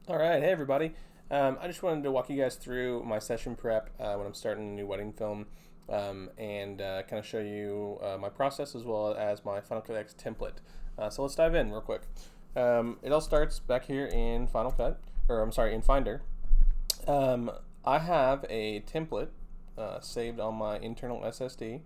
All right, hey everybody. I just wanted to walk you guys through my session prep when I'm starting a new wedding film, and kind of show you my process as well as my Final Cut X template. So let's dive in real quick. It all starts back here in Final Cut, or I'm sorry, in Finder. I have a template saved on my internal SSD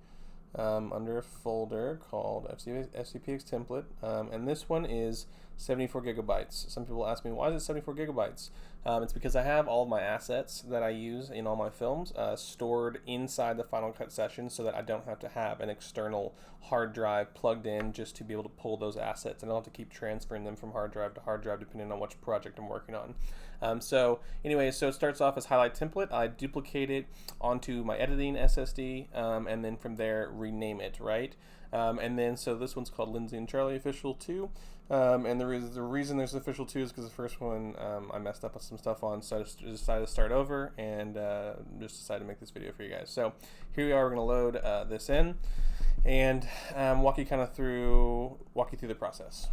under a folder called Fcpx template, and this one is 74 gigabytes. Some people ask me, why is it 74 gigabytes? It's because I have all of my assets that I use in all my films stored inside the Final Cut session so that I don't have to have an external hard drive plugged in just to be able to pull those assets, and I don't have to keep transferring them from hard drive to hard drive depending on which project I'm working on. So anyway, so it starts off as highlight template. I duplicate it onto my editing SSD, and then from there rename it, right? And then so this one's called Lindsay and Charlie Official 2. And the reason there's Official 2 is because the first one I messed up some stuff on, so I just decided to start over and just decided to make this video for you guys. So here we are, we're going to load this in and walk you through the process.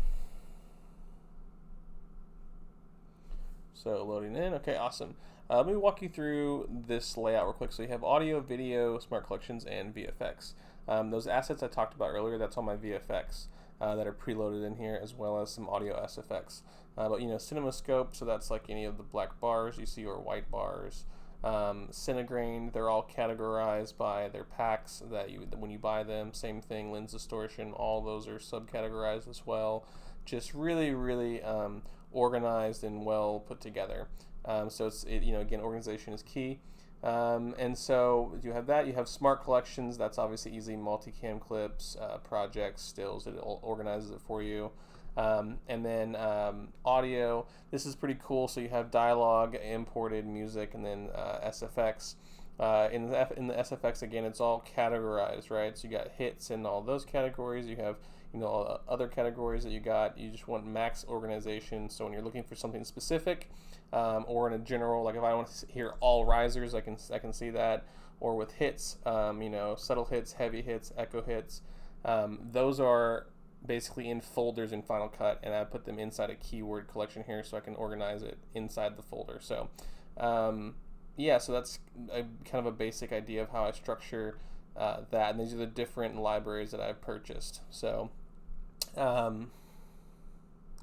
So loading in, okay, awesome. Let me walk you through this layout real quick. So you have audio, video, smart collections, and VFX. Those assets I talked about earlier, that's all my VFX that are preloaded in here, as well as some audio SFX. But you know, CinemaScope, so that's like any of the black bars you see or white bars. Cinegrain, they're all categorized by their packs that when you buy them. Same thing, lens distortion, all those are subcategorized as well. Just really, really organized and well put together. So again, organization is key. And so you have that. You have smart collections. That's obviously easy. Multicam clips, projects, stills. It organizes it for you. And then audio. This is pretty cool. So you have dialogue, imported music, and then SFX. In the SFX, again, it's all categorized, right? So you got hits in all those categories. You have other categories that you got. You just want max organization. So when you're looking for something specific, or in a general, like if I want to hear all risers, I can see that. Or with hits, subtle hits, heavy hits, echo hits. Those are basically in folders in Final Cut, and I put them inside a keyword collection here so I can organize it inside the folder. So yeah, so that's kind of a basic idea of how I structure that, and these are the different libraries that I've purchased. So let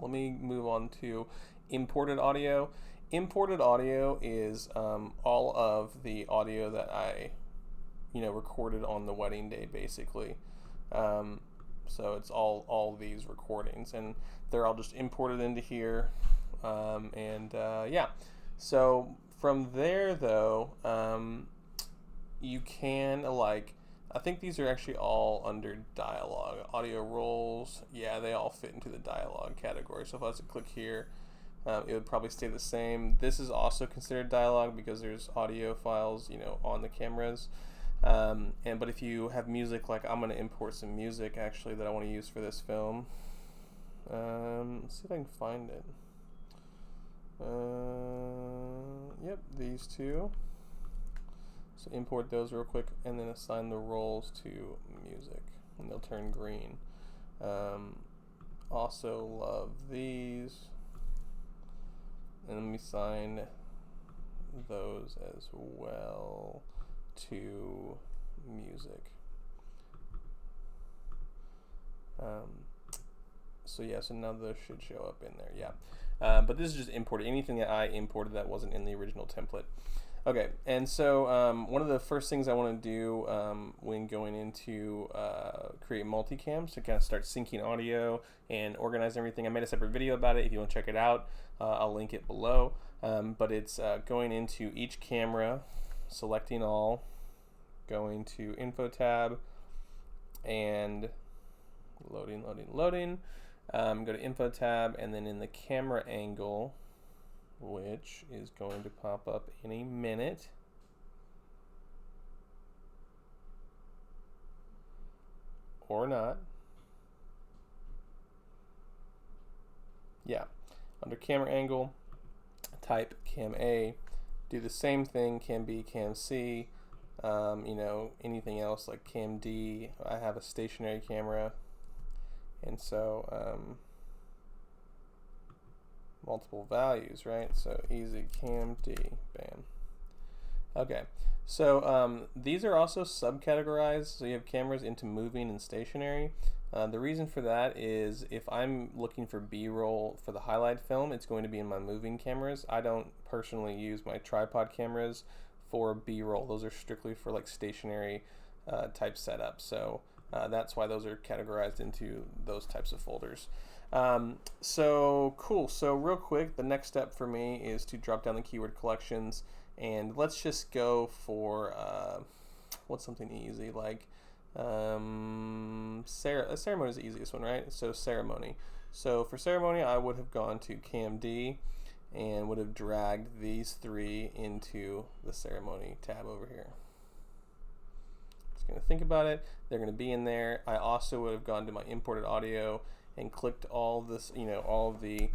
me move on to imported audio. Imported audio is all of the audio that I recorded on the wedding day, basically. So it's all these recordings, and they're all just imported into here. Yeah, so from there though, you can I think these are actually all under dialogue. Audio rolls, yeah, they all fit into the dialogue category. So if I was to click here, it would probably stay the same. This is also considered dialogue because there's audio files, on the cameras. But if you have music, like I'm going to import some music actually that I want to use for this film. Let's see if I can find it. Yep, these two. So import those real quick and then assign the roles to music, and they'll turn green. Also love these. And let me assign those as well to music. So yeah, so now those should show up in there, yeah. But this is just imported, anything that I imported that wasn't in the original template. Okay, and so one of the first things I want to do when going into create multicams to kind of start syncing audio and organize everything. I made a separate video about it. If you want to check it out, I'll link it below. But it's going into each camera, selecting all, going to info tab, and loading. Go to info tab, and then in the camera angle, which is going to pop up in a minute. Or not. Yeah. Under camera angle, type cam A. Do the same thing, cam B, cam C. Anything else like cam D. I have a stationary camera. And so multiple values, right? So easy cam D, bam. Okay, so these are also subcategorized, so you have cameras into moving and stationary. The reason for that is if I'm looking for B-roll for the highlight film, it's going to be in my moving cameras. I don't personally use my tripod cameras for B-roll. Those are strictly for like stationary type setups. So that's why those are categorized into those types of folders. So cool. So real quick, the next step for me is to drop down the keyword collections, and let's just go for what's something easy like ceremony is the easiest one, right? So ceremony. So for ceremony, I would have gone to CamD and would have dragged these three into the ceremony tab over here. Just gonna think about it. They're gonna be in there. I also would have gone to my imported audio and clicked all this, all of the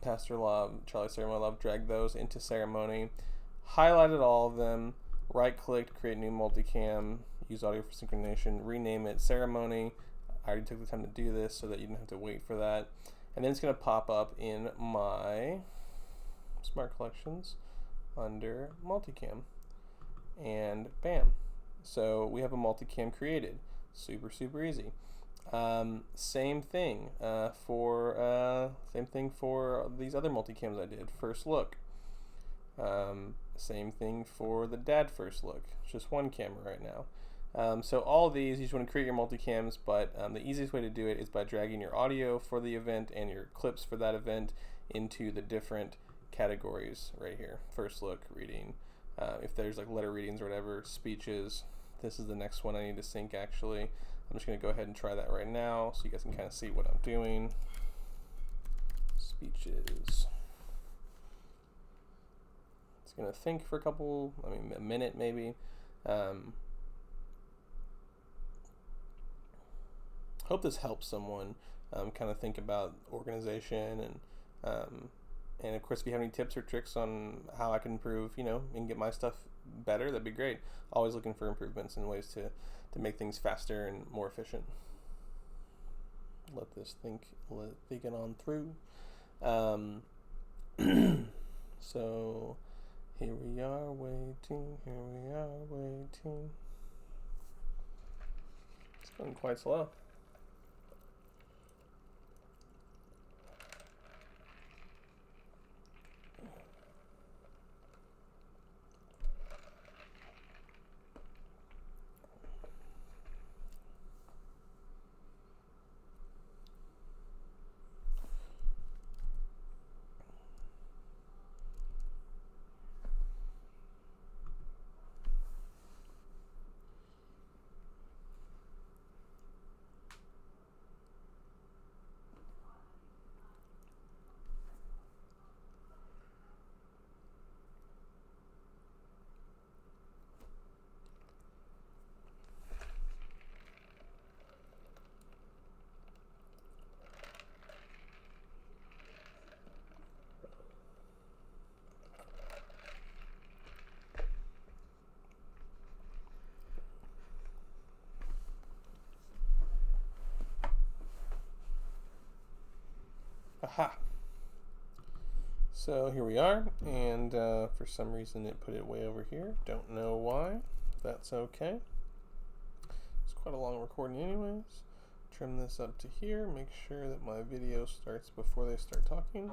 Pastor Love, Charlie Ceremony Love, drag those into ceremony, highlighted all of them, right-clicked, create new multicam, use audio for synchronization, rename it ceremony. I already took the time to do this so that you didn't have to wait for that. And then it's going to pop up in my Smart Collections under multicam. And bam. So we have a multicam created. Super, super easy. Same thing for these other multicams I did. First look. Same thing for the dad first look. It's just one camera right now. So all of these, you just want to create your multicams, but the easiest way to do it is by dragging your audio for the event and your clips for that event into the different categories right here. First look, reading. If there's like letter readings or whatever, speeches. This is the next one I need to sync actually. I'm just going to go ahead and try that right now so you guys can kind of see what I'm doing. Speeches. It's going to think for a minute maybe. Hope this helps someone kind of think about organization and of course if you have any tips or tricks on how I can improve, and get my stuff better, that'd be great. Always looking for improvements and ways to make things faster and more efficient. Let it think on through. So here we are waiting, It's going quite slow. Aha. So here we are, and for some reason it put it way over here. Don't know why. That's okay. It's quite a long recording anyways. Trim this up to here. Make sure that my video starts before they start talking.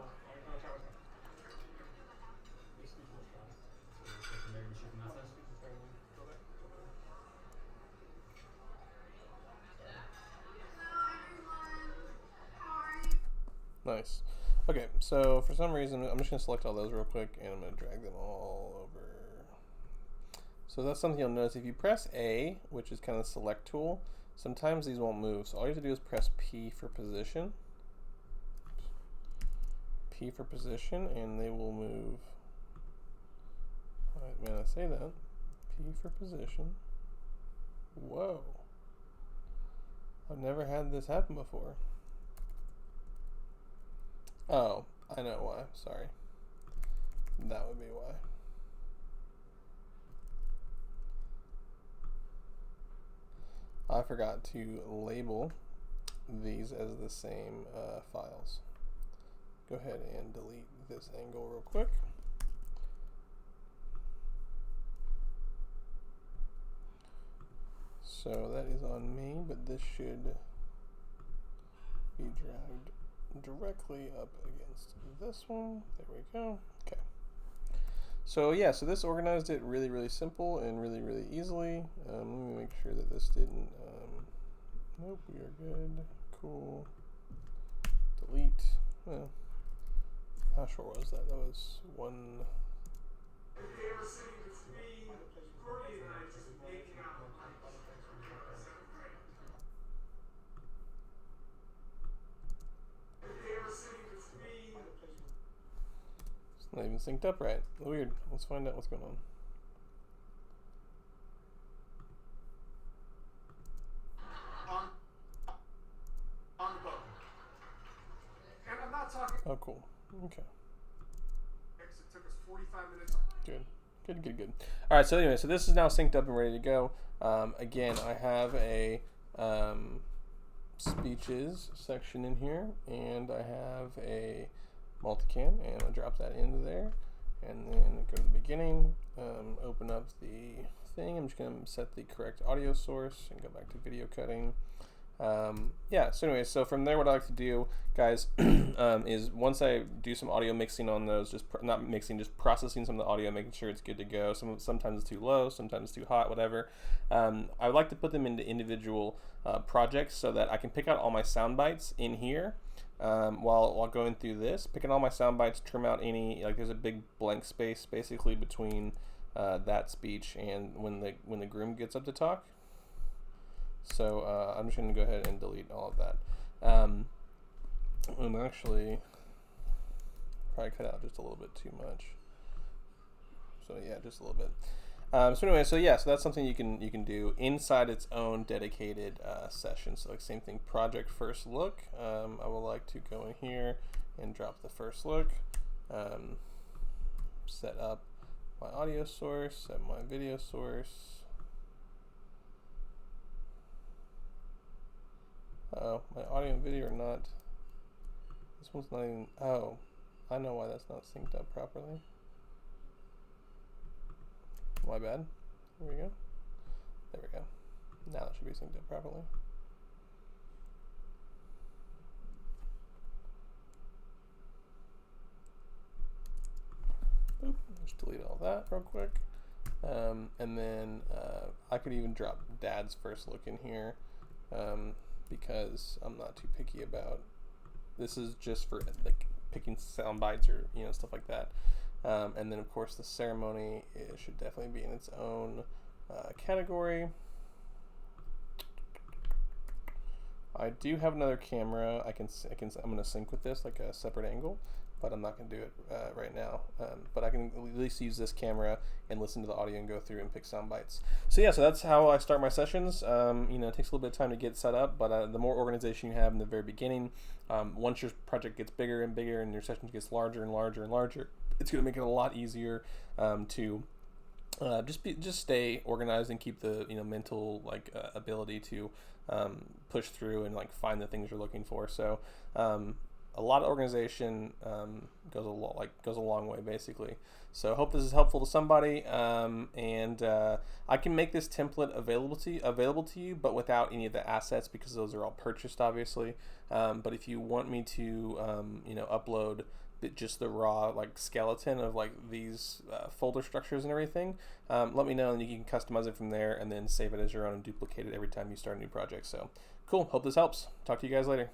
Nice. Okay, so for some reason, I'm just going to select all those real quick, and I'm going to drag them all over. So that's something you'll notice. If you press A, which is kind of the select tool, sometimes these won't move. So all you have to do is press P for position. P for position, and they will move. Right, man, I say that. P for position. Whoa. I've never had this happen before. Oh, I know why. Sorry. That would be why. I forgot to label these as the same files. Go ahead and delete this angle real quick. So that is on me, but this should be dragged directly up against this one. There we go. Okay. So yeah, so this organized it really, really simple and really, really easily. Let me make sure that this didn't, nope, we are good. Cool. Delete. Well, how short was that? That was one. It's not even synced up right. Weird. Let's find out what's going on. Oh, cool. Okay. It took us 45 minutes. Good. Good, good, good. All right, so anyway, so this is now synced up and ready to go. Again, I have a speeches section in here, and I have a multicam, and I drop that into there, and then go to the beginning, open up the thing. I'm just going to set the correct audio source and go back to video cutting. Yeah, so anyway, so from there what I like to do, guys, is once I do some audio mixing on those, just not mixing, just processing some of the audio, making sure it's good to go. Sometimes it's too low, sometimes it's too hot, whatever. I would like to put them into individual projects so that I can pick out all my sound bites in here while going through this, picking all my sound bites, trim out any, like there's a big blank space basically between that speech and when the groom gets up to talk. So I'm just going to go ahead and delete all of that. And actually, probably cut out just a little bit too much. So yeah, just a little bit. So anyway, so yeah, so that's something you can do inside its own dedicated session. So like same thing, project first look. I would like to go in here and drop the first look. Set up my audio source, set my video source. Oh, my audio and video are not. This one's not even. Oh, I know why that's not synced up properly. My bad. Here we go. There we go. Now it should be synced up properly. Oop, just delete all that real quick. And then I could even drop Dad's first look in here. Because I'm not too picky about, this is just for like picking sound bites or stuff like that. And then of course the ceremony, it should definitely be in its own category. I do have another camera. I'm gonna sync with this like a separate angle, but I'm not gonna do it right now. But I can at least use this camera and listen to the audio and go through and pick sound bites. So yeah, so that's how I start my sessions. It takes a little bit of time to get set up, but the more organization you have in the very beginning, once your project gets bigger and bigger and your session gets larger and larger and larger, it's gonna make it a lot easier to just stay organized and keep the mental ability to push through and find the things you're looking for. So a lot of organization goes a long way basically. So I hope this is helpful to somebody, and I can make this template available to you, but without any of the assets because those are all purchased obviously. But if you want me to upload just the raw skeleton of these folder structures and everything, let me know and you can customize it from there and then save it as your own and duplicate it every time you start a new project. So cool, hope this helps. Talk to you guys later.